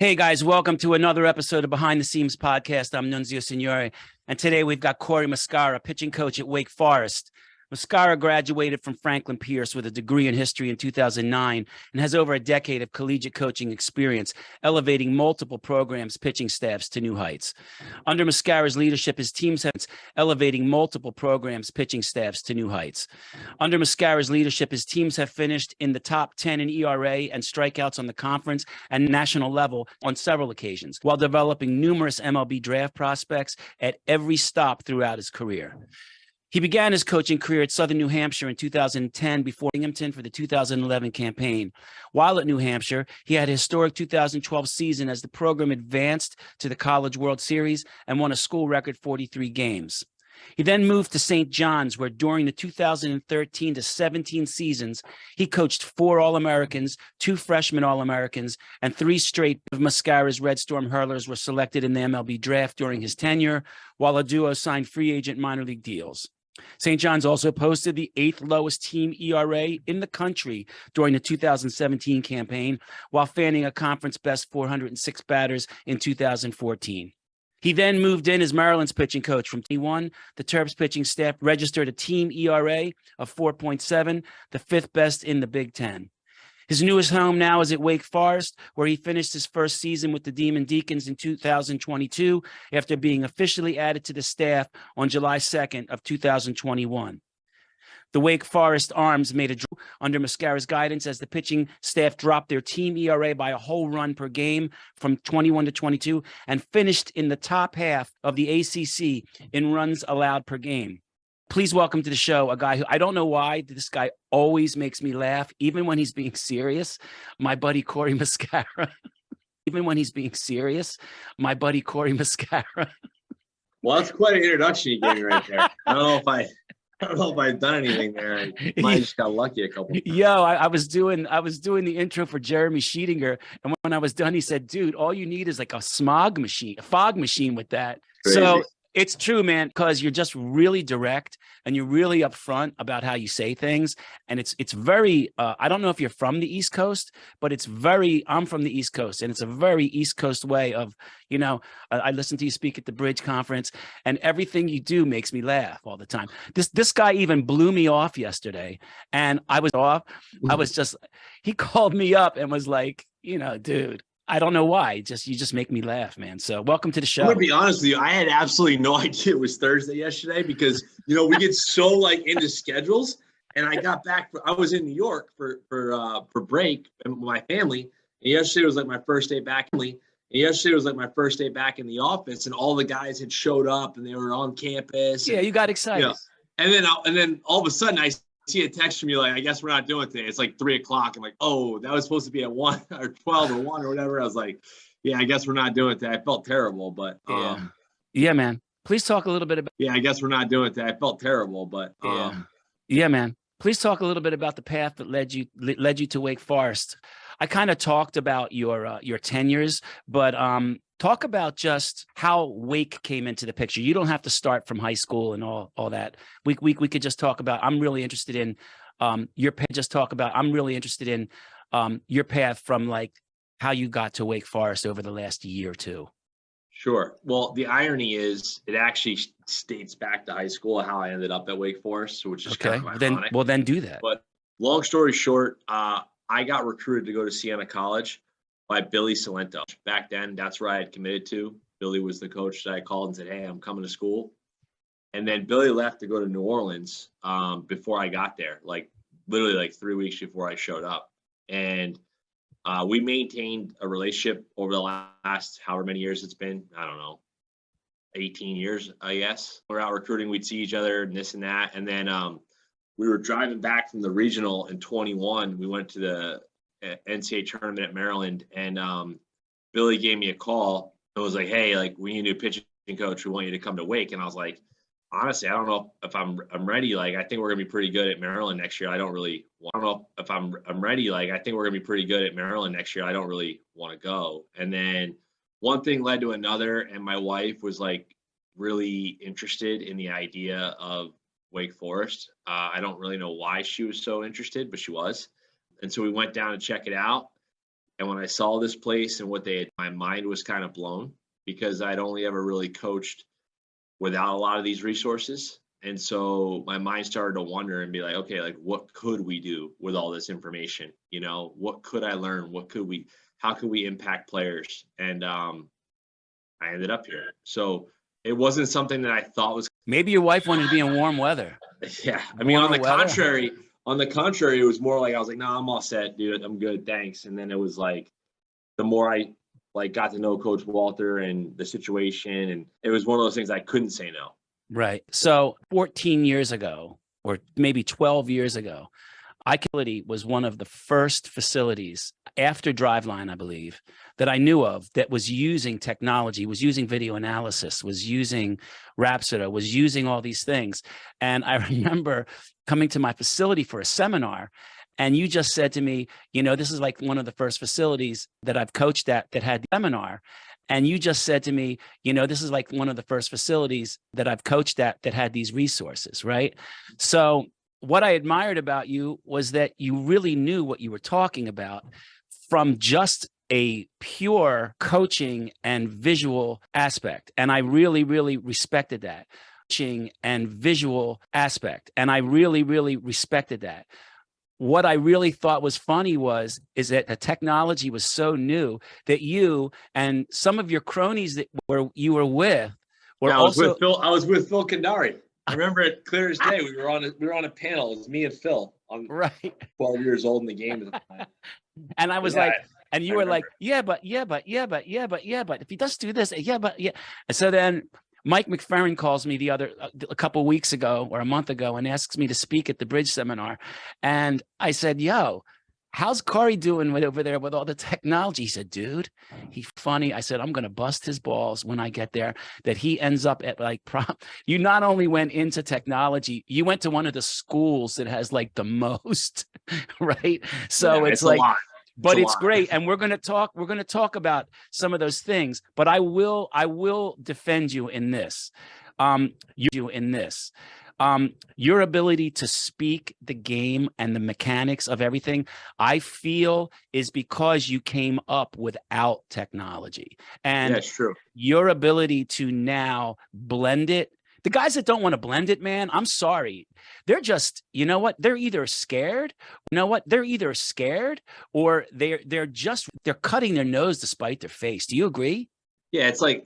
Hey guys, welcome to another episode of Behind the Scenes podcast. I'm Nunzio Signore, and today we've got Corey Muscara, pitching coach at Wake Forest. Muscara graduated from Franklin Pierce with a degree in history in 2009 and has over a decade of collegiate coaching experience, elevating multiple programs' pitching staffs to new heights. Under Muscara's leadership, his teams have elevating multiple programs' pitching staffs to new heights. Under Muscara's leadership, his teams have finished in the top 10 in ERA and strikeouts on the conference and national level on several occasions, while developing numerous MLB draft prospects at every stop throughout his career. He began his coaching career at Southern New Hampshire in 2010 before Binghamton for the 2011 campaign. While at New Hampshire, he had a historic 2012 season as the program advanced to the College World Series and won a school record 43 games. He then moved to St. John's, where during the 2013 to 17 seasons, he coached 4 All-Americans, 2 freshman All-Americans, and 3 straight of Muscara's Red Storm hurlers were selected in the MLB draft during his tenure, while a duo signed free agent minor league deals. St. John's also posted the 8th lowest team ERA in the country during the 2017 campaign, while fanning a conference best 406 batters in 2014. He then moved in as Maryland's pitching coach from 21. The Terps pitching staff registered a team ERA of 4.7, the 5th best in the Big Ten. His newest home now is at Wake Forest, where he finished his first season with the Demon Deacons in 2022 after being officially added to the staff on July 2nd of 2021. The Wake Forest Arms made a draw under Muscara's guidance as the pitching staff dropped their team ERA by a whole run per game from 21 to 22 and finished in the top half of the ACC in runs allowed per game. Please welcome to the show a guy who, I don't know why, this guy always makes me laugh, even when he's being serious, my buddy Corey Muscara. Even when he's being serious, my buddy Corey Muscara. Well, that's quite an introduction you gave me right there. I don't know if I've done anything there. I might have just got lucky a couple times. Yo, I was doing the intro for Jeremy Sheetinger, and when I was done, he said, dude, all you need is like a fog machine with that. Crazy. So it's true, man, because you're just really direct and you're really upfront about how you say things. And it's very, I don't know if you're from the East Coast, but I'm from the East Coast, and it's a very East Coast way of, I listen to you speak at the Bridge Conference, and everything you do makes me laugh all the time. This guy even blew me off yesterday, and I was off. He called me up and was like, dude, I don't know why. You just make me laugh, man. So welcome to the show. I'm gonna be honest with you. I had absolutely no idea it was Thursday yesterday because we get so into schedules. And I got back. I was in New York for break with my family. And yesterday was like my first day back. In the office, and all the guys had showed up and they were on campus. Yeah, you got excited. And then all of a sudden I see a text from you like, I guess we're not doing it today. It's like 3:00. I'm like, oh, that was supposed to be at 1 or 12 or 1 or whatever. I was like, yeah, I guess we're not doing it today. I felt terrible, but yeah, man. Please talk a little bit about. Yeah, I guess we're not doing it today. I felt terrible, but yeah, man. Please talk a little bit about the path that led you to Wake Forest. I kind of talked about your tenures, but talk about just how Wake came into the picture. You don't have to start from high school and all that. We could just talk about. I'm really interested in your path. Your path from like how you got to Wake Forest over the last year or two. Sure. Well, the irony is it actually dates back to high school, how I ended up at Wake Forest, which is kind of ironic. Then do that. But long story short, I got recruited to go to Siena College by Billy Salento. Back then, that's where I had committed to. Billy was the coach that I called and said, hey, I'm coming to school. And then Billy left to go to New Orleans before I got there, literally 3 weeks before I showed up. And we maintained a relationship over the last however many years it's been. I don't know, 18 years, I guess. We're out recruiting. We'd see each other and this and that. And then we were driving back from the regional in 21. We went to the NCAA tournament at Maryland, and Billy gave me a call and was like, hey, we need a new pitching coach. We want you to come to Wake. And I was like, honestly, I don't know if I'm ready. I think we're gonna be pretty good at Maryland next year. I don't know if I'm ready. I think we're gonna be pretty good at Maryland next year. I don't really want to go. And then one thing led to another, and my wife was really interested in the idea of Wake Forest. I don't really know why she was so interested, but she was. And so we went down to check it out. And when I saw this place and what they had, my mind was kind of blown because I'd only ever really coached without a lot of these resources. And so my mind started to wonder and be like, okay, like what could we do with all this information? You know, what could I learn? How could we impact players? And I ended up here. So it wasn't something that I thought was. Maybe your wife wanted to be in warm weather. Yeah. I mean, on the Warmer contrary, it was more like I was like, no, I'm all set, dude. I'm good. Thanks. And then it was like, the more I like got to know Coach Walter and the situation, and it was one of those things I couldn't say no. Right. So 14 years ago, or maybe 12 years ago, iCality was one of the first facilities after Driveline, I believe, that I knew of that was using technology, was using video analysis, was using Rhapsody, was using all these things. And I remember coming to my facility for a seminar, and you just said to me, you know, this is like one of the first facilities that I've coached at that had the seminar. And you just said to me, you know, this is like one of the first facilities that I've coached at that had these resources, right? So what I admired about you was that you really knew what you were talking about from just a pure coaching and visual aspect. And I really, really respected that. Coaching and visual aspect. And I really, really respected that. What I really thought was funny is that the technology was so new that you and some of your cronies that you were with were I was with Phil Kandari. I remember it clear as day. We were on a panel. It was me and Phil. I'm right. 12 years old in the game at the time. And I was like, and you were like, but if he does do this, but. And so then Mike McFerrin calls me a couple of weeks ago or a month ago and asks me to speak at the Bridge seminar. And I said, yo, how's Corey doing over there with all the technology? He said, dude, he's funny. I said, I'm going to bust his balls when I get there, that he ends up at like, you not only went into technology, you went to one of the schools that has like the most, right? So it's like, but it's great. And we're going to talk about some of those things, but I will defend you in this. Your ability to speak the game and the mechanics of everything, I feel, is because you came up without technology. And that's true. Your ability to now blend it. The guys that don't want to blend it, man, I'm sorry. They're just, you know what? They're either scared. Or they're cutting their nose to spite their face. Do you agree? Yeah, it's like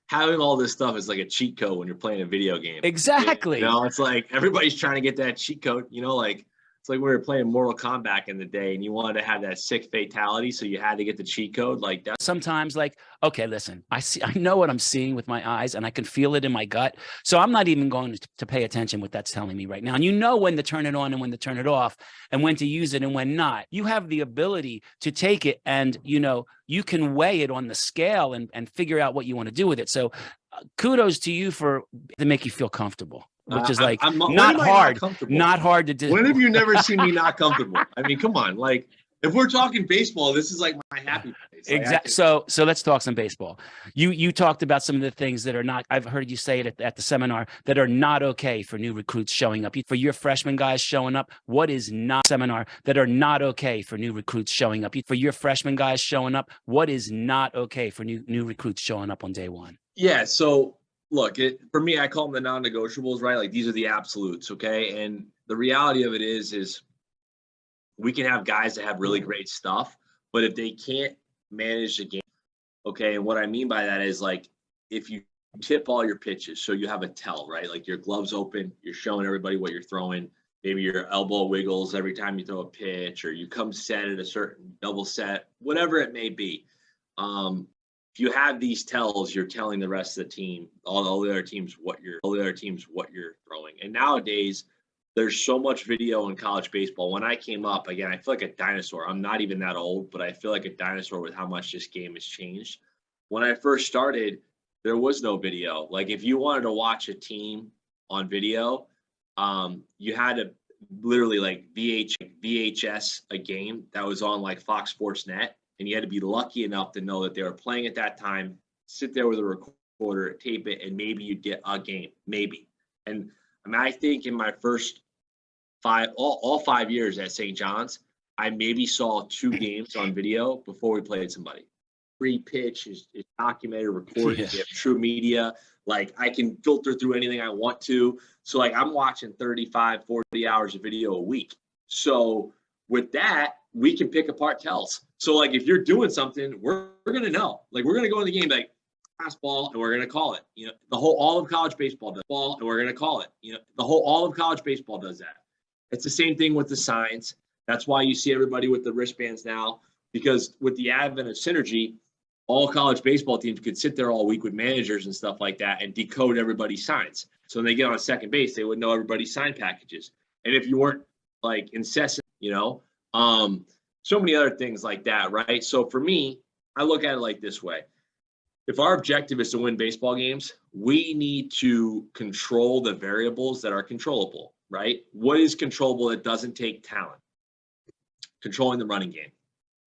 having all this stuff is like a cheat code when you're playing a video game. Exactly. You know, it's like everybody's trying to get that cheat code, you know, like it's like we were playing Mortal Kombat in the day and you wanted to have that sick fatality. So you had to get the cheat code like that. Sometimes like, okay, listen, I know what I'm seeing with my eyes and I can feel it in my gut. So I'm not even going to pay attention what that's telling me right now. And you know when to turn it on and when to turn it off and when to use it and when not. You have the ability to take it and, you know, you can weigh it on the scale and figure out what you want to do with it. So kudos to you to make you feel comfortable. Which is like not hard to do. When have you never seen me not comfortable? I mean, come on. Like, if we're talking baseball, this is like my happy place. Like, exactly. So let's talk some baseball. You talked about some of the things that are not. I've heard you say it at the seminar that are not okay for new recruits showing up. For your freshman guys showing up, what is not okay for new recruits showing up? For your freshman guys showing up, what is not okay for new recruits showing up on day one? Yeah. So. Look, for me, I call them the non-negotiables, right? Like these are the absolutes, okay? And the reality of it is we can have guys that have really great stuff, but if they can't manage the game, okay? And what I mean by that is like if you tip all your pitches, so you have a tell, right? Like your gloves open, you're showing everybody what you're throwing. Maybe your elbow wiggles every time you throw a pitch, or you come set at a certain double set, whatever it may be. If you have these tells, you're telling the rest of the team, all the other teams what you're throwing. And nowadays, there's so much video in college baseball. When I came up, again, I feel like a dinosaur. I'm not even that old, but I feel like a dinosaur with how much this game has changed. When I first started, there was no video. Like if you wanted to watch a team on video, you had to literally like VHS a game that was on like Fox Sports Net. And you had to be lucky enough to know that they were playing at that time, sit there with a recorder, tape it, and maybe you'd get a game, maybe. And I mean, I think in my first all 5 years at St. John's, I maybe saw 2 games on video before we played somebody. Free pitch is documented, recorded, Yeah. we have true media. Like I can filter through anything I want to. So like I'm watching 35, 40 hours of video a week. So with that, we can pick apart tells. So like if you're doing something, we're gonna know. Like we're gonna go in the game like fastball and we're gonna call it. You know, all of college baseball does ball and we're gonna call it. You know, all of college baseball does that. It's the same thing with the signs. That's why you see everybody with the wristbands now, because with the advent of synergy, all college baseball teams could sit there all week with managers and stuff like that and decode everybody's signs. So when they get on second base, they would know everybody's sign packages. And if you weren't like incessant, so many other things like that, right? So for me, I look at it like this way. If our objective is to win baseball games, we need to control the variables that are controllable, right? What is controllable that doesn't take talent? Controlling the running game,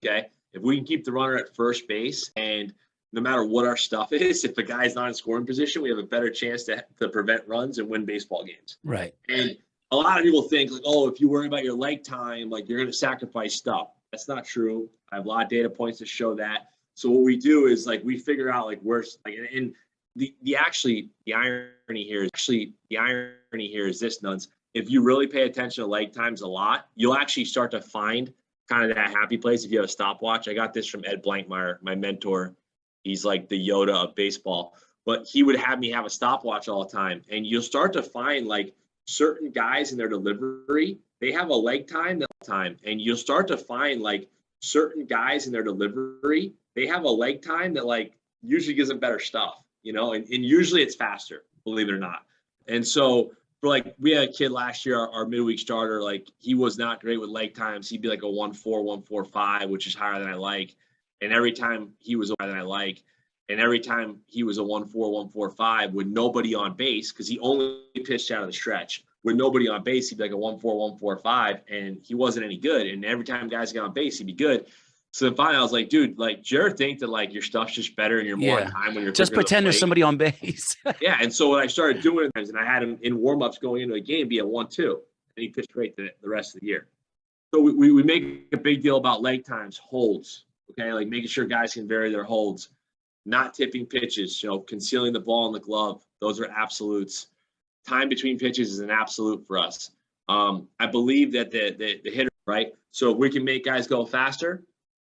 okay? If we can keep the runner at first base and no matter what our stuff is, if the guy's not in scoring position, we have a better chance to prevent runs and win baseball games. Right. And a lot of people think like, oh, if you worry about your leg time, like you're going to sacrifice stuff. That's not true. I have a lot of data points to show that. So what we do is like we figure out like where's like and the irony here is this, Nuns. If you really pay attention to leg times a lot, you'll actually start to find kind of that happy place if you have a stopwatch. I got this from Ed Blankmeyer, my mentor. He's like the Yoda of baseball, but he would have me have a stopwatch all the time. And you'll start to find like certain guys in their delivery, they have a leg time and you'll start to find like certain guys in their delivery, they have a leg time that like usually gives them better stuff, and usually it's faster, believe it or not. And so for like, we had a kid last year, our midweek starter, like he was not great with leg times. He'd be like a 1.4, 1.45, which is higher than I like. And every time he was higher than I like, and every time he was a 1.4, 1.45 with nobody on base, because he only pitched out of the stretch. With nobody on base, he'd be like a 1.4, 1.45, and he wasn't any good. And every time guys got on base, he'd be good. So then finally, I was like, dude, like, do you ever think that like your stuff's just better and you're more on time when you're just pretend there's somebody on base? Yeah. And so what I started doing, and I had him in warmups going into a game be a 1-2, and he pitched great the rest of the year. So we make a big deal about leg times, holds, okay, like making sure guys can vary their holds, not tipping pitches, concealing the ball in the glove. Those are absolutes. Time between pitches is an absolute for us. I believe that the hitter, right? So if we can make guys go faster,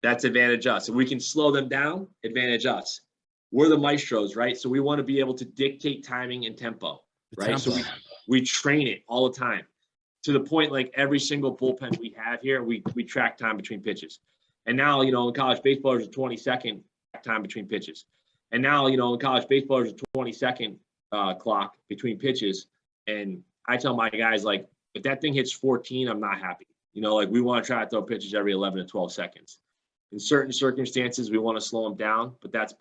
that's advantage us. If we can slow them down, advantage us. We're the maestros, right? So we want to be able to dictate timing and tempo, right? So we train it all the time to the point like every single bullpen we have here, we track time between pitches. And now, in college baseball, there's a 20-second time between pitches. And now, in college baseball, there's a 20-second clock between pitches. And I tell my guys, like, if that thing hits 14, I'm not happy. Like we want to try to throw pitches every 11 to 12 seconds. In certain circumstances, we want to slow them down, but that's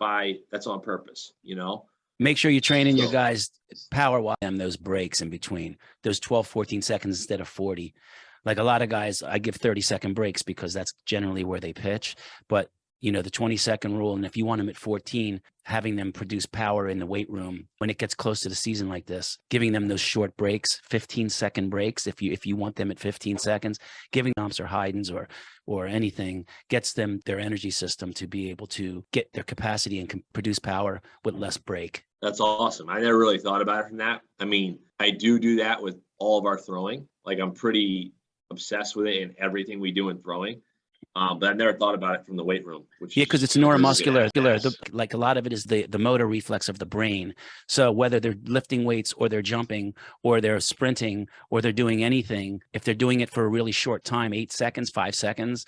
on purpose, Make sure you're training your guys power-wise, those breaks in between, those 12, 14 seconds instead of 40. Like a lot of guys, I give 30-second breaks because that's generally where they pitch. But, the 20-second rule, and if you want them at 14, having them produce power in the weight room when it gets close to the season like this, giving them those short breaks, 15-second breaks, if you want them at 15 seconds, giving Tomps or Haydens or anything gets them their energy system to be able to get their capacity and produce power with less break. That's awesome. I never really thought about it from that. I mean, I do that with all of our throwing. Like I'm pretty obsessed with it in everything we do in throwing. But I've never thought about it from the weight room. Because it's neuromuscular. Like a lot of it is the motor reflex of the brain. So whether they're lifting weights or they're jumping or they're sprinting or they're doing anything, if they're doing it for a really short time, 8 seconds, 5 seconds,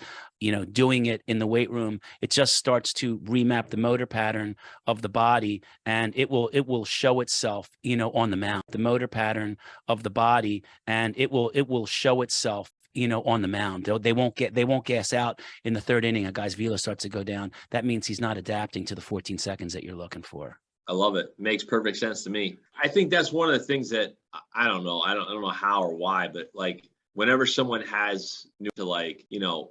doing it in the weight room, it just starts to remap the motor pattern of the body, and it will show itself, on the mound, the motor pattern of the body, and it will show itself on the mound. They won't gas out in the third inning. A guy's velo starts to go down. That means he's not adapting to the 14 seconds that you're looking for. I love it. Makes perfect sense to me. I think that's one of the things that I don't know. I don't know how or why, but like whenever someone has new to like,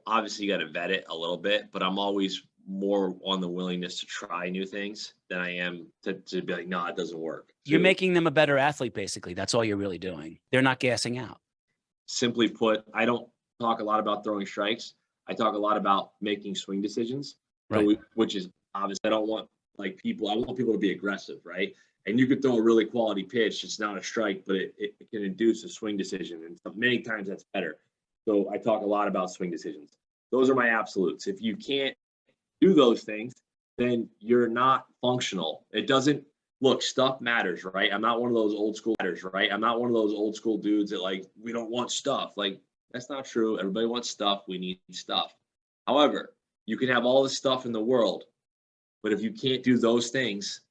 obviously you got to vet it a little bit, but I'm always more on the willingness to try new things than I am to be like, no, it doesn't work. You're making them a better athlete, basically. That's all you're really doing. They're not gassing out. Simply put, I don't talk a lot about throwing strikes. I talk a lot about making swing decisions, Right. which is obvious. I don't want I want people to be aggressive, right? And you could throw a really quality pitch. It's not a strike, but it can induce a swing decision. And many times that's better. So I talk a lot about swing decisions. Those are my absolutes. If you can't do those things, then you're not functional. It doesn't look, stuff matters, right? I'm not one of those old school dudes that like, we don't want stuff. Like, that's not true. Everybody wants stuff. We need stuff. However, you can have all the stuff in the world, but if you can't do those things,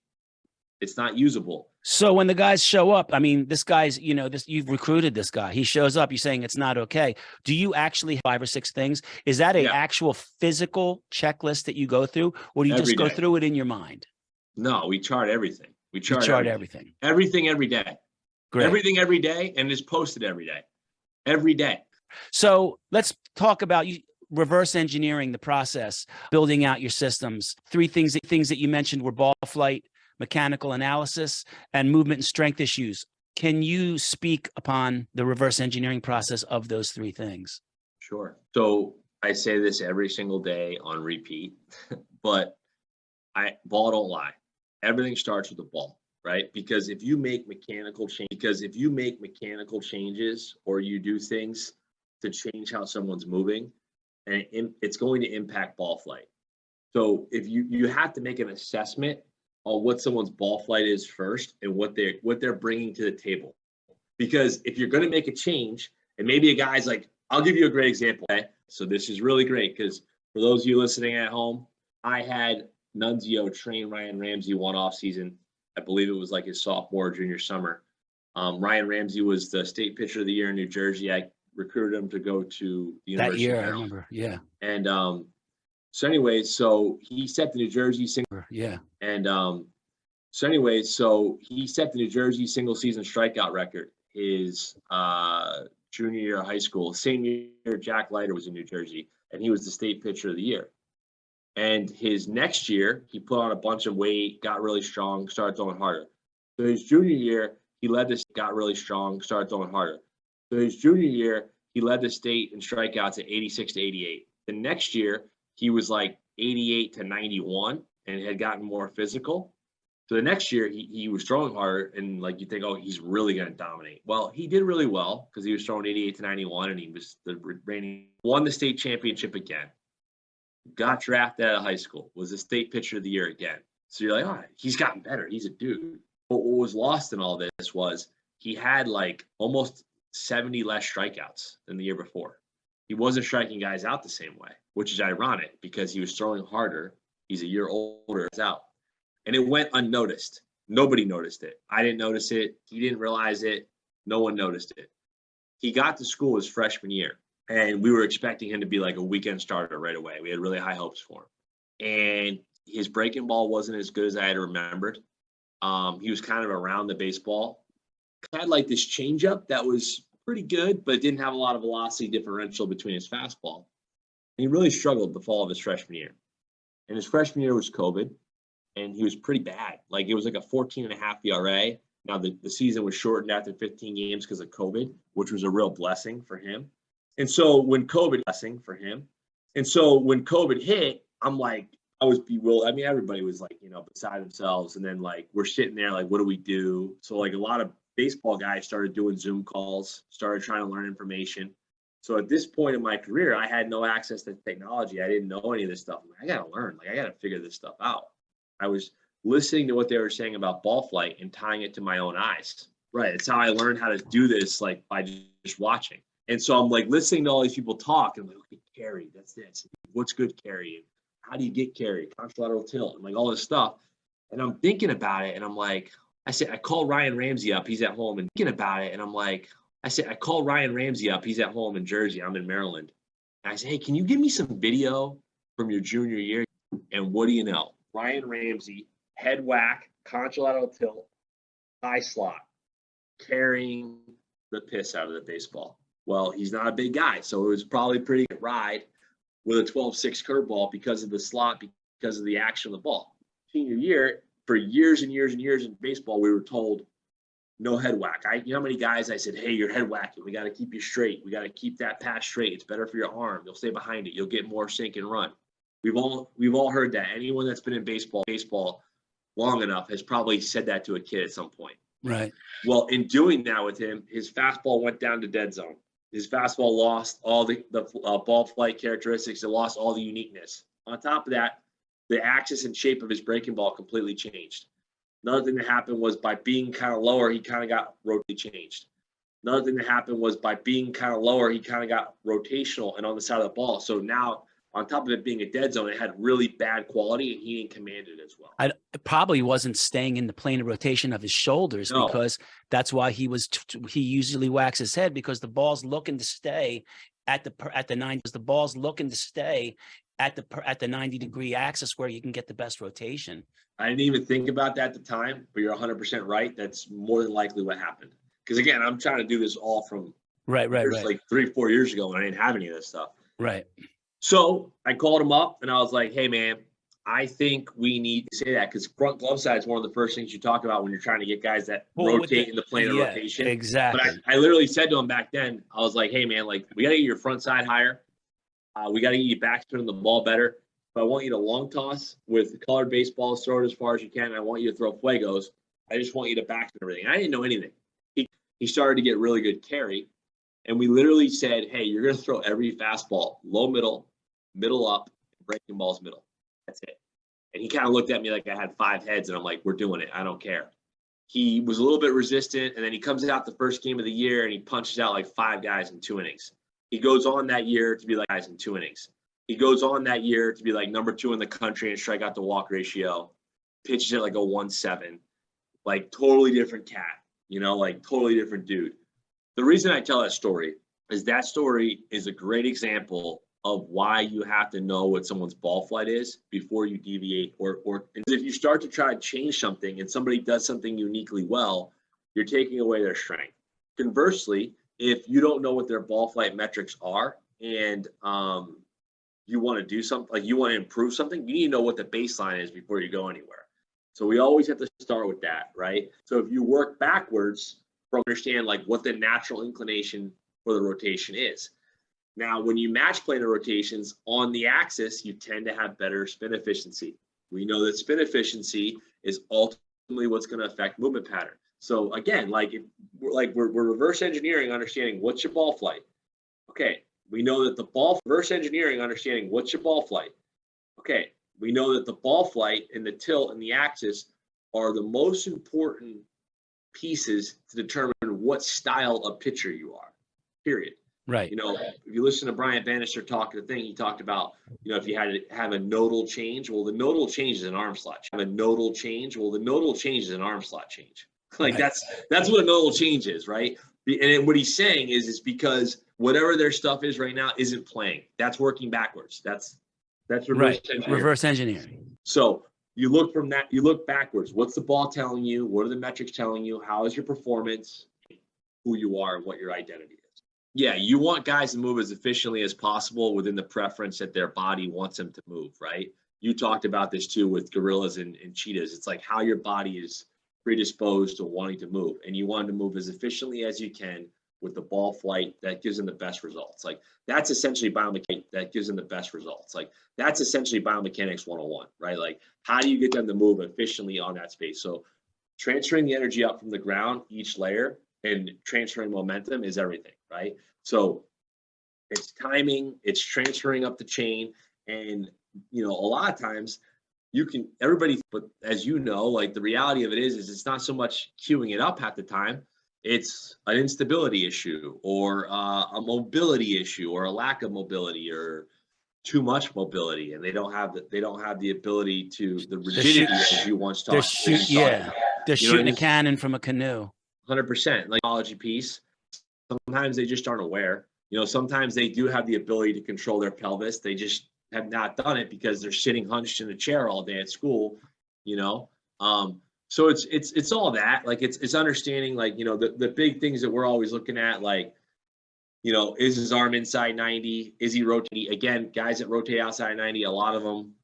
it's not usable. So when the guys show up, I mean, this guy's, you've recruited this guy. He shows up, you're saying it's not okay. Do you actually have 5 or 6 things? Is that an actual physical checklist that you go through, or do you just go through it in your mind? No, we chart everything. We chart everything. Everything every day. Great. Everything every day, and it's posted every day. Every day. So let's talk about reverse engineering the process, building out your systems. 3 things that you mentioned were ball flight, mechanical analysis, and movement and strength issues. Can you speak upon the reverse engineering process of those 3 things? Sure. So I say this every single day on repeat, but ball don't lie. Everything starts with the ball, right? Because if you make mechanical changes or you do things to change how someone's moving, and it's going to impact ball flight. So if you have to make an assessment on what someone's ball flight is first and what they're bringing to the table. Because if you're going to make a change, and maybe a guy's like, I'll give you a great example. Okay? So this is really great because for those of you listening at home, I had Nunzio train Ryan Ramsey one off season. I believe it was like his sophomore or junior summer. Ryan Ramsey was the state pitcher of the year in New Jersey. I recruited him to go to the University of Maryland. I remember. Yeah. And so anyway, so he set the New Jersey single. Yeah. And so anyway, so he set the New Jersey single season strikeout record his junior year of high school. Same year Jack Leiter was in New Jersey, and he was the state pitcher of the year. And his next year, he put on a bunch of weight, got really strong, started throwing harder. So his junior year, he led the got really strong, started throwing harder. So his junior year, he led the state in strikeouts at 86 to 88. The next year, he was like 88 to 91 and had gotten more physical. So the next year, he was throwing harder, and like you think, oh, he's really going to dominate. Well, he did really well because he was throwing 88 to 91, and he was the reigning, won the state championship again. Got drafted out of high school, was the state pitcher of the year again. So you're like, oh, he's gotten better. He's a dude. But what was lost in all this was he had like almost 70 less strikeouts than the year before. He wasn't striking guys out the same way, which is ironic because he was throwing harder. He's a year older, it's out. And it went unnoticed. Nobody noticed it. I didn't notice it. He didn't realize it. No one noticed it. He got to school his freshman year, and we were expecting him to be like a weekend starter right away. We had really high hopes for him. And his breaking ball wasn't as good as I had remembered. He was kind of around the baseball. Had like this changeup that was pretty good, but it didn't have a lot of velocity differential between his fastball. And he really struggled the fall of his freshman year. And his freshman year was COVID, and he was pretty bad. Like it was like a 14.5 ERA. Now the season was shortened after 15 games because of COVID, which was a real blessing for him. And so when COVID hit, I'm like, I was bewildered. I mean, everybody was like, beside themselves. And then like, we're sitting there like, what do we do? So like a lot of baseball guys started doing Zoom calls, started trying to learn information. So at this point in my career, I had no access to technology. I didn't know any of this stuff. I got to learn. Like I got to figure this stuff out. I was listening to what they were saying about ball flight and tying it to my own eyes. Right. It's how I learned how to do this, like by just watching. And so I'm like listening to all these people talk and I'm like, okay, carry, that's this. What's good carry? How do you get carry? Contralateral tilt and like all this stuff. And I'm thinking about it and I'm like, I called Ryan Ramsey up. He's at home and thinking about it. And I'm like, I called Ryan Ramsey up. He's at home in Jersey. I'm in Maryland. And I said, hey, can you give me some video from your junior year? And what do you know? Ryan Ramsey, head whack, contralateral tilt, high slot, carrying the piss out of the baseball. Well, he's not a big guy, so it was probably a pretty good ride with a 12-6 curveball because of the slot, because of the action of the ball. Senior year, for years and years and years in baseball, we were told no head whack. You know how many guys I said, hey, you're head whacking. We got to keep you straight. We got to keep that pass straight. It's better for your arm. You'll stay behind it. You'll get more sink and run. We've all heard that. Anyone that's been in baseball long enough has probably said that to a kid at some point. Right. Well, in doing that with him, his fastball went down to dead zone. His fastball lost all the ball flight characteristics. It lost all the uniqueness. On top of that, the axis and shape of his breaking ball completely changed. Another thing that happened was by being kind of lower, he kind of got rotationally changed. Another thing that happened was by being kind of lower, he kind of got rotational and on the side of the ball. So now, on top of it being a dead zone, it had really bad quality, and he didn't command it as well. It probably wasn't staying in the plane of rotation of his shoulders, No. because that's why he usually whacks his head, because the ball's looking to stay at the 90. The ball's looking to stay at the 90-degree axis where you can get the best rotation. I didn't even think about that at the time, but you're 100% right. That's more than likely what happened. Because again, I'm trying to do this all from right. like 3-4 years ago when I didn't have any of this stuff. Right. So I called him up and I was like, hey, man, I think we need to say that, because front glove side is one of the first things you talk about when you're trying to get guys that rotate in the plane of rotation. Exactly. But I literally said to him back then, I was like, hey, man, like, we got to get your front side higher. We got to get you backspinning the ball better. But I want you to long toss with colored baseballs, throw it as far as you can. I want you to throw fuegos. I just want you to backspin everything. I didn't know anything. He started to get really good carry. And we literally said, hey, you're going to throw every fastball low, middle up, breaking balls middle. That's it. And he kind of looked at me like I had 5 heads, and I'm like, we're doing it. I don't care. He was a little bit resistant, and then he comes out the first game of the year, and he punches out like 5 guys in 2 innings. He goes on that year to be like guys in 2 innings. He goes on that year to be like number 2 in the country in strikeout to walk ratio, pitches it like a 1.7, like totally different cat, like totally different dude. The reason I tell that story is a great example of why you have to know what someone's ball flight is before you deviate, or if you start to try to change something and somebody does something uniquely well, you're taking away their strength. Conversely, if you don't know what their ball flight metrics are and you want to do something, like you want to improve something, you need to know what the baseline is before you go anywhere. So we always have to start with that, right? So if you work backwards from understand like what the natural inclination for the rotation is. Now, when you match planar rotations on the axis, you tend to have better spin efficiency. We know that spin efficiency is ultimately what's going to affect movement pattern. So again, we're reverse engineering, understanding what's your ball flight. Okay, we know that reverse engineering, understanding what's your ball flight. Okay, we know that the ball flight and the tilt and the axis are the most important pieces to determine what style of pitcher you are, period. Right. If you listen to Brian Bannister talk the thing, he talked about, if you had to have a nodal change, well, the nodal change is an arm slot. Have a nodal change, well, the nodal change is an arm slot change. Like right. That's what a nodal change is, right? And what he's saying is because whatever their stuff is right now isn't playing. That's working backwards. That's reverse engineering. Reverse engineering. So you look from that, you look backwards. What's the ball telling you? What are the metrics telling you? How is your performance? Who you are and what your identity is. Yeah, you want guys to move as efficiently as possible within the preference that their body wants them to move, right? You talked about this too with gorillas and cheetahs. It's like how your body is predisposed to wanting to move, and you want to move as efficiently as you can with the ball flight that gives them the best results. Like that's essentially biomechanics that gives them the best results. Like that's essentially biomechanics 101, right? Like how do you get them to move efficiently on that space? So transferring the energy up from the ground, each layer, and transferring momentum is everything, right? So it's timing, it's transferring up the chain, and a lot of times but as you know, like the reality of it is it's not so much queuing it up half the time. It's an instability issue or a mobility issue or a lack of mobility or too much mobility, and they don't have the ability to the rigidity as you once talked. They're shooting a cannon from a canoe. 100%. Like technology piece. Sometimes they just aren't aware. Sometimes they do have the ability to control their pelvis. They just have not done it because they're sitting hunched in a chair all day at school. So it's all that. Like it's understanding like the big things that we're always looking at, like is his arm inside 90? Is he rotating? Again, guys that rotate outside 90, a lot of them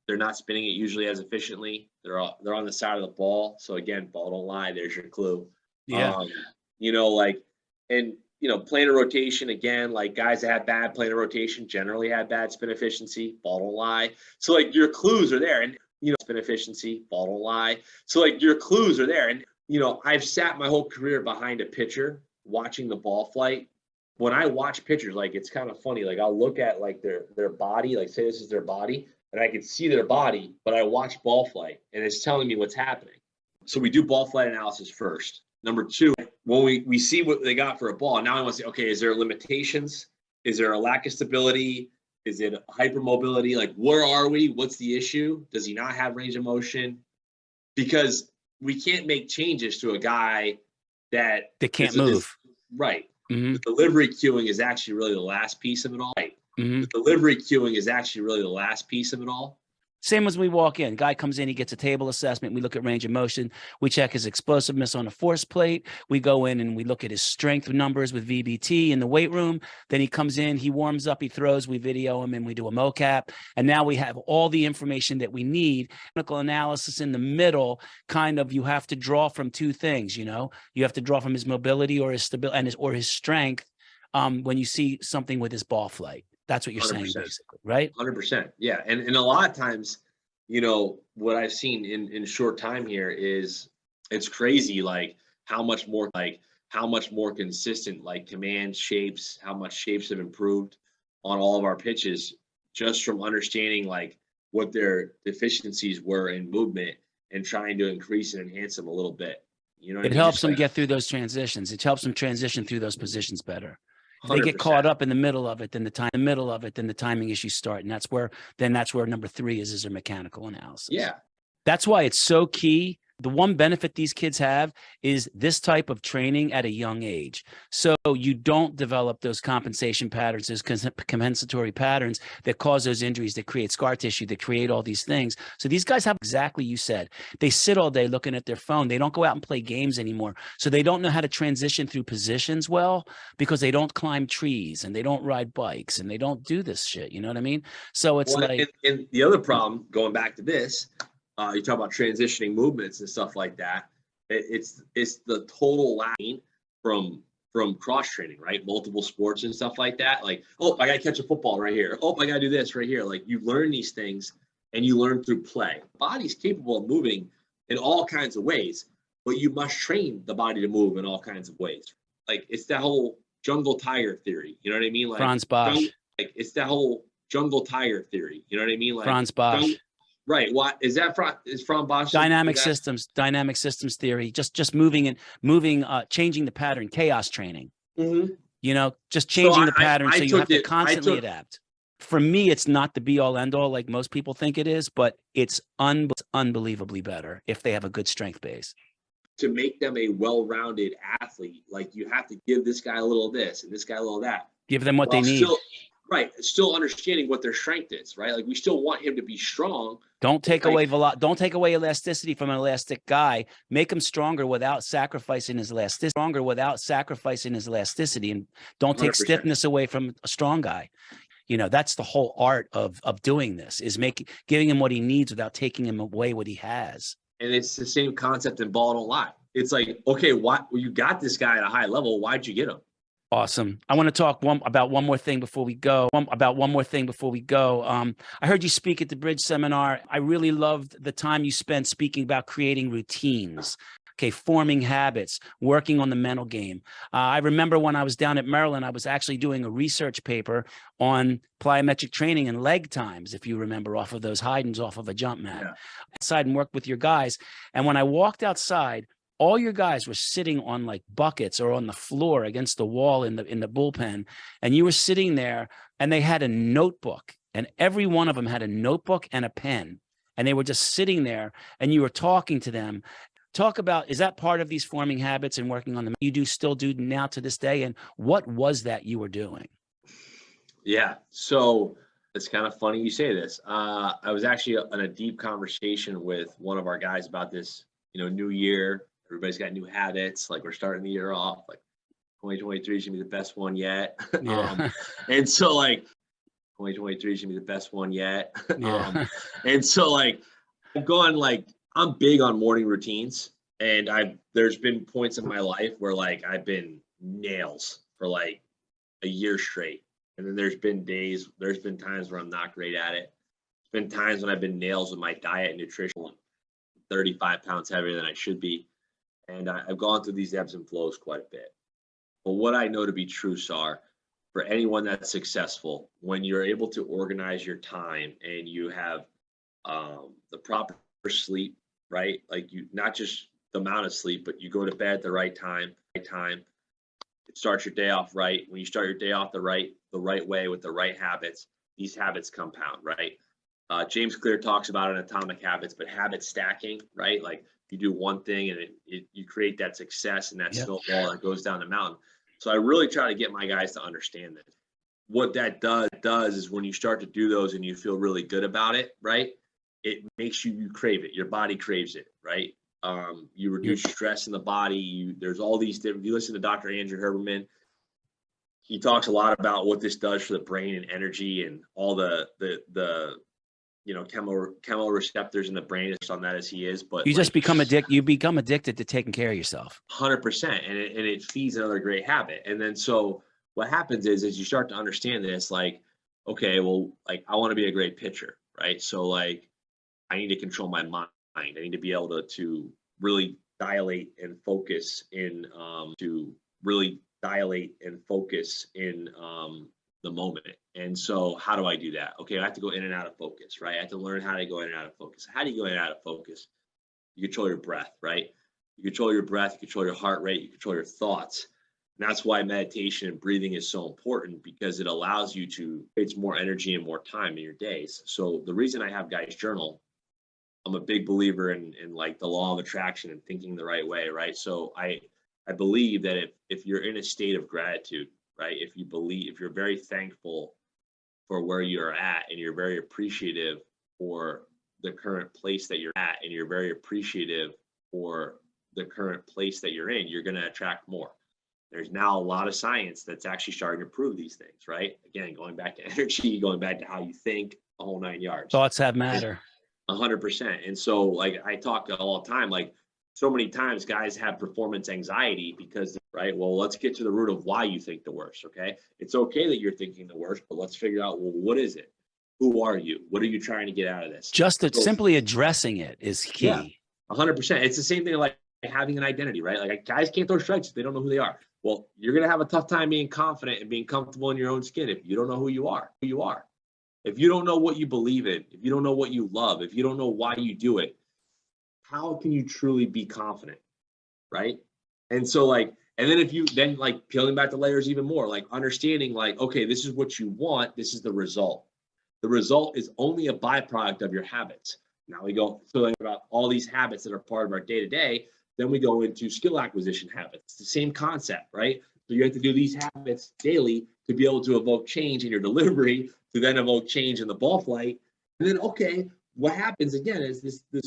They're not spinning it usually as efficiently. They're on the side of the ball. So again, ball don't lie. There's your clue. Yeah. Planar rotation, again, like guys that have bad planar rotation generally have bad spin efficiency. Ball don't lie. So like your clues are there, and spin efficiency. Ball don't lie. So like your clues are there, and I've sat my whole career behind a pitcher watching the ball flight. When I watch pitchers, like it's kind of funny. Like I'll look at like their body, like say this is their body, and I can see their body, but I watch ball flight, and it's telling me what's happening. So we do ball flight analysis first. Number two, when we see what they got for a ball, now I want to say, okay, is there limitations? Is there a lack of stability? Is it hypermobility? Like, where are we? What's the issue? Does he not have range of motion? Because we can't make changes to a guy that can't move. Right. Mm-hmm. The delivery cueing is actually really the last piece of it all. Right. Mm-hmm. The delivery cueing is actually really the last piece of it all. Same as we walk in. Guy comes in, he gets a table assessment. We look at range of motion. We check his explosiveness on a force plate. We go in and we look at his strength numbers with VBT in the weight room. Then he comes in, he warms up, he throws, we video him, and we do a mocap. And now we have all the information that we need. Clinical analysis in the middle, kind of, you have to draw from two things, You have to draw from his mobility or his stability or his strength when you see something with his ball flight. That's what you're 100%. saying, basically, right? 100%. Yeah. And a lot of times, what I've seen in short time here is it's crazy, like how much more consistent, like command shapes, how much shapes have improved on all of our pitches just from understanding like what their deficiencies were in movement and trying to increase and enhance them a little bit. It helps them get through those transitions. It helps them transition through those positions better. If they get caught up in the middle of it, then the timing issues start. And that's where number 3 is their mechanical analysis. Yeah. That's why it's so key. The one benefit these kids have is this type of training at a young age. So you don't develop those compensation patterns, those compensatory patterns that cause those injuries, that create scar tissue, that create all these things. So these guys have exactly you said. They sit all day looking at their phone. They don't go out and play games anymore. So they don't know how to transition through positions well because they don't climb trees and they don't ride bikes and they don't do this shit. You know what I mean? So it's and the other problem, going back to this, you talk about transitioning movements and stuff like that. It's the total lacking from cross training, right? Multiple sports and stuff like that. Like, oh, I got to catch a football right here. Oh, I got to do this right here. Like you learn these things and you learn through play. The body's capable of moving in all kinds of ways, but you must train the body to move in all kinds of ways. Like it's that whole jungle tiger theory. You know what I mean? Like Franz Bosch. It's that whole jungle tiger theory. You know what I mean? Like Franz Bosch. Right. What is that from? Is from Bosch? Dynamic systems theory, just moving, changing the pattern, chaos training. Mm-hmm. Just changing the pattern. I so you have to constantly adapt. For me, it's not the be all end all like most people think it is, but it's unbelievably better if they have a good strength base. To make them a well-rounded athlete, like you have to give this guy a little of this and this guy a little of that. Give them what they need. Still understanding what their strength is, right? Like we still want him to be strong. Don't take away elasticity from an elastic guy. Make him stronger without sacrificing his elasticity. And don't take 100%. Stiffness away from a strong guy. That's the whole art of doing this, is giving him what he needs without taking him away what he has. And it's the same concept in ball don't lie. It's like, okay, you got this guy at a high level. Why'd you get him? Awesome. I want to talk about one more thing before we go. I heard you speak at the Bridge seminar. I really loved the time you spent speaking about creating routines. Okay, forming habits, working on the mental game. I remember when I was down at Maryland, I was actually doing a research paper on plyometric training and leg times, if you remember, off of those Haydns off of a jump mat. Yeah. Outside and worked with your guys. And when I walked outside, all your guys were sitting on like buckets or on the floor against the wall in the bullpen. And you were sitting there and they had a notebook, and every one of them had a notebook and a pen. And they were just sitting there and you were talking to them. Talk about, is that part of these forming habits and working on them you still do now to this day? And what was that you were doing? Yeah. So it's kind of funny you say this. I was actually in a deep conversation with one of our guys about this, new year. Everybody's got new habits. Like we're starting the year off, like 2023 is gonna be the best one yet. Yeah. And so like 2023 is gonna be the best one yet. Yeah. And so like I've gone like I'm big on morning routines, and there's been points in my life where like I've been nails for like a year straight. And then there's been times where I'm not great at it. There's been times when I've been nails with my diet and nutrition, 35 pounds heavier than I should be. And I've gone through these ebbs and flows quite a bit. But what I know to be true, Sar, for anyone that's successful, when you're able to organize your time and you have the proper sleep, right? Like you, not just the amount of sleep, but you go to bed at the right time, start your day off right. When you start your day off the right way with the right habits, these habits compound, right? James Clear talks about it in Atomic Habits, but habit stacking, right? Like you do one thing and you create that success and that snowball that goes down the mountain. So I really try to get my guys to understand that. What that does is when you start to do those and you feel really good about it, right? It makes you crave it. Your body craves it, right? You reduce stress in the body. There's all these different. If you listen to Dr. Andrew Herberman, he talks a lot about what this does for the brain and energy and all the chemical receptors in the brain on that as he is. But you just become addicted. You become addicted to taking care of yourself. 100%, and it feeds another great habit. And then so what happens is you start to understand this, like, okay, well, like I want to be a great pitcher, right? So like I need to control my mind. I need to be able to really dilate and focus in the moment. And so how do I do that? Okay, I have to go in and out of focus, right? I have to learn how to go in and out of focus. How do you go in and out of focus? You control your breath, right? You control your breath, you control your heart rate, you control your thoughts. And that's why meditation and breathing is so important, because it allows you to create more energy and more time in your days. So the reason I have guys journal, I'm a big believer in like the law of attraction and thinking the right way, right? So I believe that if you're in a state of gratitude, right? If you're very thankful for where you're at and you're very appreciative for the current place that you're at and you're very appreciative for the current place that you're in, you're going to attract more. There's now a lot of science that's actually starting to prove these things, right? Again, going back to energy, going back to how you think, the whole 9 yards. Thoughts have matter. 100%. And so like I talk all the time, like so many times guys have performance anxiety because, right? Well, let's get to the root of why you think the worst. Okay. It's okay that you're thinking the worst, but let's figure out, well, what is it? Who are you? What are you trying to get out of this? Just simply addressing it is key. Yeah, 100%. It's the same thing like having an identity, right? Like guys can't throw strikes if they don't know who they are. Well, you're going to have a tough time being confident and being comfortable in your own skin if you don't know who you are. If you don't know what you believe in, if you don't know what you love, if you don't know why you do it, how can you truly be confident, right? And so like, and then if you then like peeling back the layers even more, like understanding like, okay, this is what you want. This is the result. The result is only a byproduct of your habits. Now we go feeling about all these habits that are part of our day to day. Then we go into skill acquisition habits. It's the same concept, right? So you have to do these habits daily to be able to evoke change in your delivery, to then evoke change in the ball flight. And then, okay, what happens again is the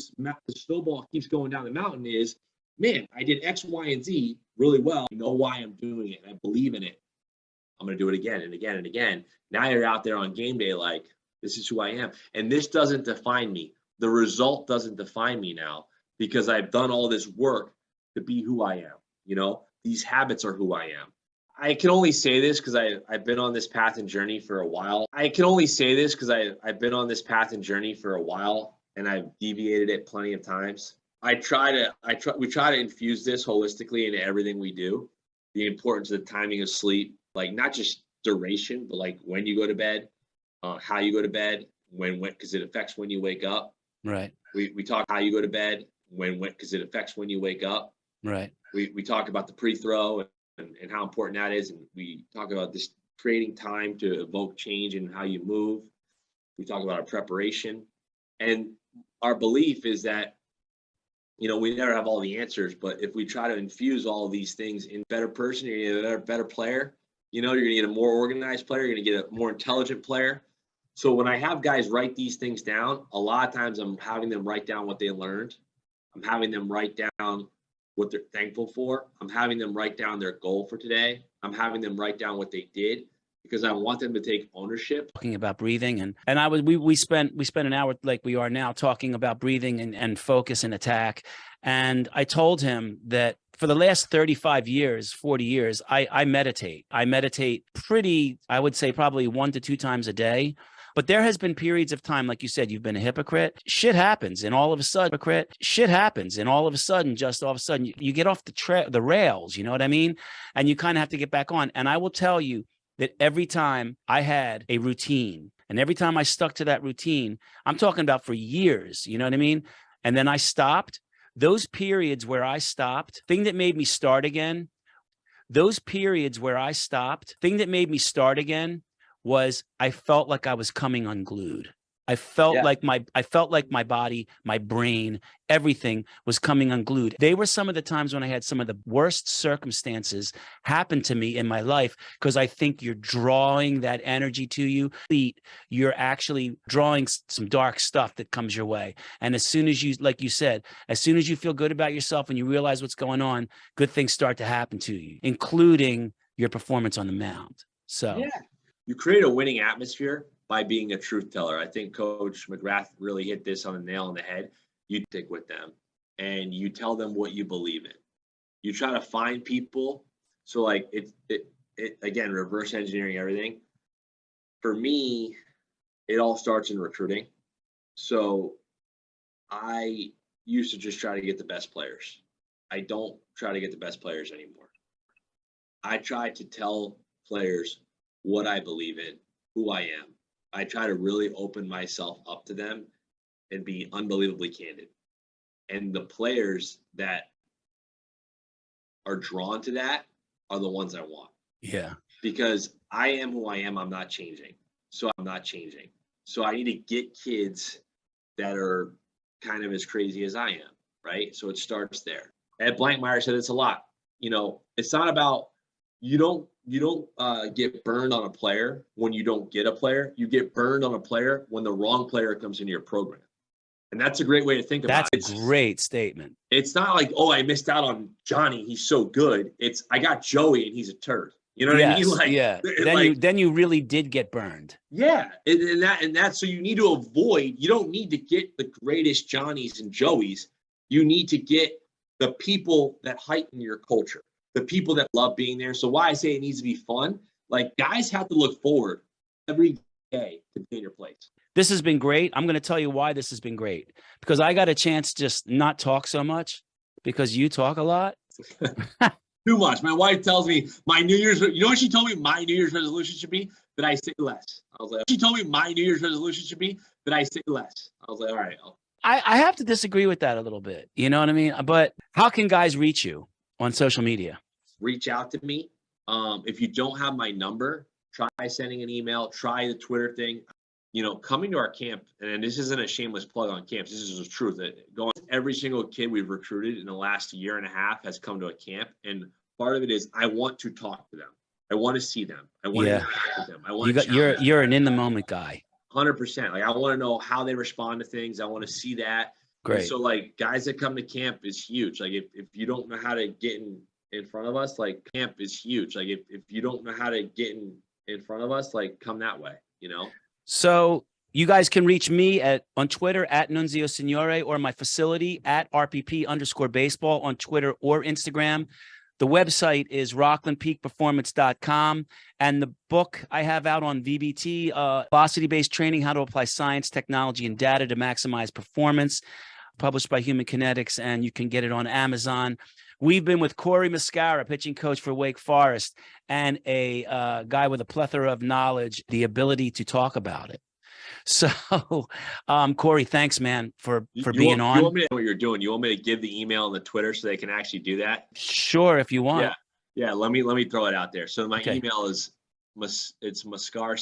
snowball keeps going down the mountain is, man, I did X, Y, and Z really well. I know why I'm doing it. I believe in it. I'm going to do it again and again and again. Now you're out there on game day like, this is who I am. And this doesn't define me. The result doesn't define me now because I've done all this work to be who I am. You know, these habits are who I am. I can only say this because I've been on this path and journey for a while. I've been and I've deviated it plenty of times. We try to infuse this holistically into everything we do. The importance of the timing of sleep, like not just duration, but like when you go to bed, how you go to bed, when, because it affects when you wake up. Right. We talk how you go to bed, when, because it affects when you wake up. Right. We talk about the pre-throw and how important that is. And we talk about this creating time to evoke change in how you move. We talk about our preparation. And our belief is that, you know, we never have all the answers, but if we try to infuse all of these things in a better person, you're gonna get a better player. You know, you're gonna get a more organized player, you're gonna get a more intelligent player. So when I have guys write these things down, a lot of times I'm having them write down what they learned. I'm having them write down what they're thankful for. I'm having them write down their goal for today. I'm having them write down what they did. because I want them to take ownership. Talking about breathing and we spent an hour like we are now talking about breathing and focus and attack. And I told him that for the last 35 years, 40 years, I meditate. I meditate I would say probably 1 to 2 times a day. But there has been periods of time, like you said, you've been a hypocrite. Shit happens. And all of a sudden, just all of a sudden, you get off the rails. You know what I mean? And you kind of have to get back on. And I will tell you that every time I had a routine and every time I stuck to that routine, I'm talking about for years, you know what I mean? And then I stopped. Those periods where I stopped, thing that made me start again was I felt like I was coming unglued. I felt like my body, my brain, everything was coming unglued. They were some of the times when I had some of the worst circumstances happen to me in my life, because I think you're drawing that energy to you. You're actually drawing some dark stuff that comes your way. And as soon as you, like you said, as soon as you feel good about yourself and you realize what's going on, good things start to happen to you, including your performance on the mound. So yeah, you create a winning atmosphere by being a truth teller. I think Coach McGrath really hit this on the nail on the head. You stick with them and you tell them what you believe in. You try to find people. So like it again, reverse engineering everything. For me, it all starts in recruiting. So I used to just try to get the best players. I don't try to get the best players anymore. I try to tell players what I believe in, who I am. I try to really open myself up to them and be unbelievably candid. And the players that are drawn to that are the ones I want. Yeah. Because I am who I am. I'm not changing. So I need to get kids that are kind of as crazy as I am, right? So it starts there. Ed Blankmeyer said it's a lot. You know, it's not about, you don't get burned on a player when you don't get a player. You get burned on a player when the wrong player comes into your program. And that's a great way to think about it. That's a great statement. It's not like, oh, I missed out on Johnny, he's so good. It's, I got Joey and he's a turd. You know what I mean? Like, yeah. Then you really did get burned. Yeah. And that's so you need to avoid, you don't need to get the greatest Johnnies and Joeys. You need to get the people that heighten your culture, the people that love being there. So why I say it needs to be fun, like guys have to look forward every day to be in your place. This has been great. I'm going to tell you why this has been great, because I got a chance to just not talk so much because you talk a lot. Too much. My wife tells me my New Year's, you know what she told me my New Year's resolution should be? That I say less. I was like, she told me my New Year's resolution should be that I say less. I was like, all right. I have to disagree with that a little bit. You know what I mean? But how can guys reach you on social media? Reach out to me. If you don't have my number, try sending an email, try the Twitter thing. You know, coming to our camp, and this isn't a shameless plug on camps, this is the truth. Every single kid we've recruited in the last year and a half has come to a camp. And part of it is I want to talk to them. I want to see them. I want to interact with them. I want you're an in the moment guy. 100%. Like I want to know how they respond to things. I want to see that. Great. And so like guys that come to camp is huge. Like if you don't know how to get in front of us, like camp is huge. Like if you don't know how to get in front of us, like come that way, you know? So you guys can reach me on Twitter at Nunzio Signore, or my facility at RPP _baseball on Twitter or Instagram. The website is rocklandpeakperformance.com. And the book I have out on VBT, Velocity-Based Training, How to Apply Science, Technology, and Data to Maximize Performance, published by Human Kinetics, and you can get it on Amazon. We've been with Corey Muscara, pitching coach for Wake Forest, and a guy with a plethora of knowledge, the ability to talk about it. So, Corey, thanks, man, for being on. You want me to know what you're doing? You want me to give the email and the Twitter so they can actually do that? Sure, if you want. Yeah. Let me throw it out there. So my email is it's Muscarc,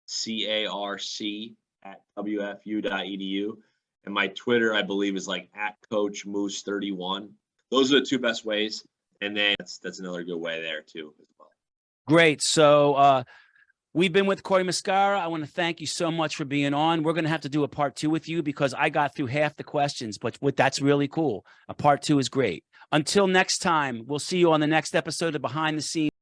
MUSCARC @wfu.edu. And my Twitter, I believe, is like @CoachMoose31. Those are the two best ways. And then that's another good way there too as well. Great. So we've been with Corey Muscara. I want to thank you so much for being on. We're going to have to do a part 2 with you because I got through half the questions, but that's really cool. A part 2 is great. Until next time, we'll see you on the next episode of Behind the Scenes.